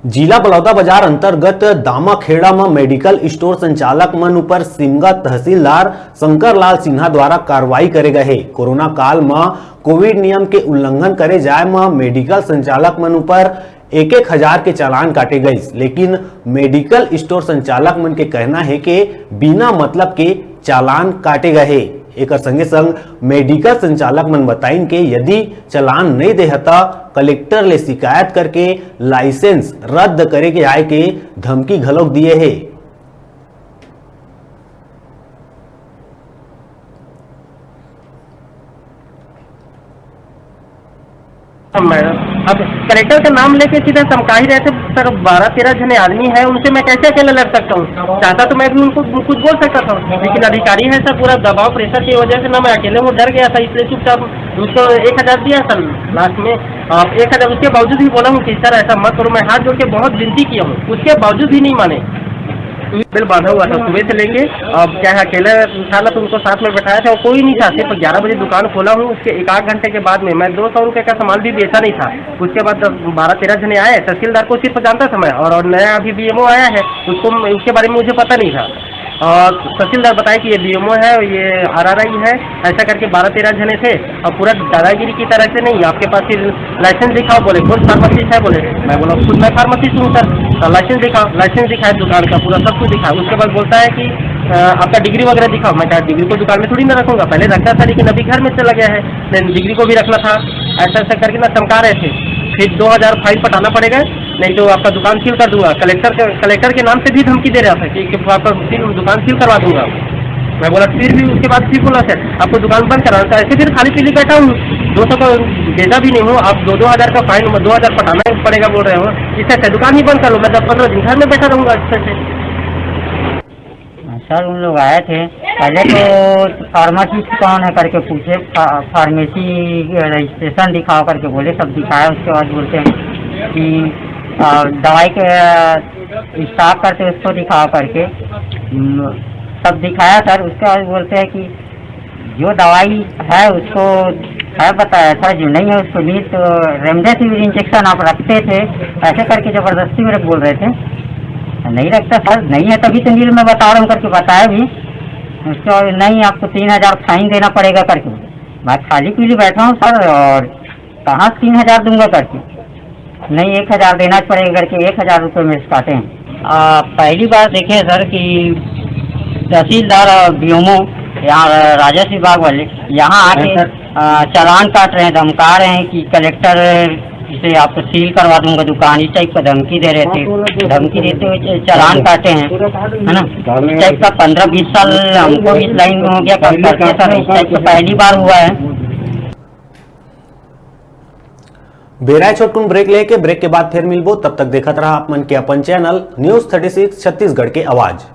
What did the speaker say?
जिला बलौदाबाजार अंतर्गत दामाखेड़ा में मेडिकल स्टोर संचालक मन ऊपर सिमगा तहसीलदार शंकर लाल सिन्हा द्वारा कार्रवाई करे गए है। कोरोना काल में कोविड नियम के उल्लंघन करे जाए में मेडिकल संचालक मन ऊपर 1,000 के चालान काटे गए, लेकिन मेडिकल स्टोर संचालक मन के कहना है कि बिना मतलब के चालान काटे गए है। एक संगे संग मेडिकल संचालक मन बताइन के यदि चालान नहीं देहता कलेक्टर ले शिकायत करके लाइसेंस रद्द करे के आए के धमकी घलोक दिए है। अब कलेक्टर का नाम लेके सीधा धमका ही रहे थे सर। 12-13 जने आदमी है, उनसे मैं कैसे अकेले लड़ सकता हूँ। चाहता तो मैं भी उनको कुछ बोल सकता था, लेकिन अधिकारी है सर, पूरा दबाव प्रेशर की वजह से ना मैं अकेले हूँ, डर गया था, इसलिए चुपचाप उसको 1,000 दिया सर। लास्ट में 1,000 उसके बावजूद भी बोला हूँ कि सर ऐसा मत करो, मैं हाथ जोड़ के बहुत विनती किया हूँ, उसके बावजूद भी नहीं माने। बिल बांधा हुआ था, सुबह से लेंगे। अब क्या है, अकेले था ना, तो उनको साथ में बैठाया था और कोई नहीं था। सिर्फ 11 बजे दुकान खोला हूँ, उसके 1-8 घंटे के बाद में मैं 200 रुपये का सामान भी बेचा नहीं था। उसके बाद 12-13 जने आए, तहसीलदार को सिर्फ जानता था मैं, और नया अभी बीएमओ आया है, उसके बारे में मुझे पता नहीं था। और तहसीलदार बताया कि ये बीएमओ है, ये RRI है, ऐसा करके 12-13 जने थे। और पूरा दादागिरी की तरह से नहीं, आपके पास फिर लाइसेंस दिखाओ, बोले कौन फार्मासिस्ट है, बोले मैं बोला खुद मैं फार्मासिस्ट हूँ सर। लाइसेंस दिखाओ, लाइसेंस दिखाया दुकान का, पूरा सब कुछ दिखाया। उसके बाद बोलता है कि आपका डिग्री वगैरह दिखाओ। मैं कहा डिग्री को दुकान में थोड़ी ना रखूंगा, पहले रखता था लेकिन अभी घर में चला गया है, लेकिन डिग्री को भी रखना था। ऐसा ऐसा करके ना चमका रहे थे। फिर 2,000 फाइन पटाना पड़ेगा, नहीं तो आपका दुकान सील कर दूंगा। कलेक्टर के नाम से भी धमकी दे रहा था कि आपका दुकान सील करवा दूंगा। मैं बोला फिर भी उसके बाद फिर बोला सर आपको दुकान बंद कराना था। ऐसे फिर खाली पीली बैठा हूँ, 200 का भेजा भी नहीं हूँ, आप 2,000 का फाइन 2,000 पटाना पड़ेगा बोल रहे हो। इससे अच्छा दुकान ही बंद कर लो, मैं 10-15 दिन घर में बैठा रहूँगा अच्छे से। सर उन लोग आए थे, पहले तो फार्मासिस्ट कौन है करके पूछे, फार्मेसी रजिस्ट्रेशन दिखाओ करके बोले, सब दिखाया। उसके बाद बोलते हैं कि दवाई के स्टॉक करते उसको दिखाओ करके, सब दिखाया सर। उसके बाद बोलते हैं कि जो दवाई है उसको है बताया था, जो नहीं है उसको नहीं। तो रेमडेसिविर इंजेक्शन आप रखते थे, ऐसे करके ज़बरदस्ती मेरे बोल रहे थे। नहीं रखता सर, नहीं है तभी तो नील में बता रहा हूँ करके बताया भी। उसके बाद नहीं आपको 3,000 फाइन देना पड़ेगा करके। मैं खाली पीली बैठा हूँ सर, और कहाँ 3,000 दूंगा करके। नहीं 1,000 देना पड़ेगा करके 1,000 रुपये में काटे हैं। पहली बार देखे सर कि तहसीलदार और बीएमओ यहाँ राजस्व विभाग वाले यहाँ आके चालान काट रहे हैं, धमका रहे हैं कि कलेक्टर इसे आपको सील करवा दूंगा दुकान, इस टाइप का धमकी दे रहे थे। धमकी देते हुए चालान काटे हैं, है ना। इस टाइप का 15-20 साल हमको इस लाइन में हो गया करते सर, इस टाइप का पहली बार हुआ है। बेराय छोटकुन ब्रेक लेके ब्रेक के बाद फिर मिलबो, तब तक देखत रहा आप मन के अपन चैनल न्यूज़ 36 छत्तीसगढ़ के आवाज।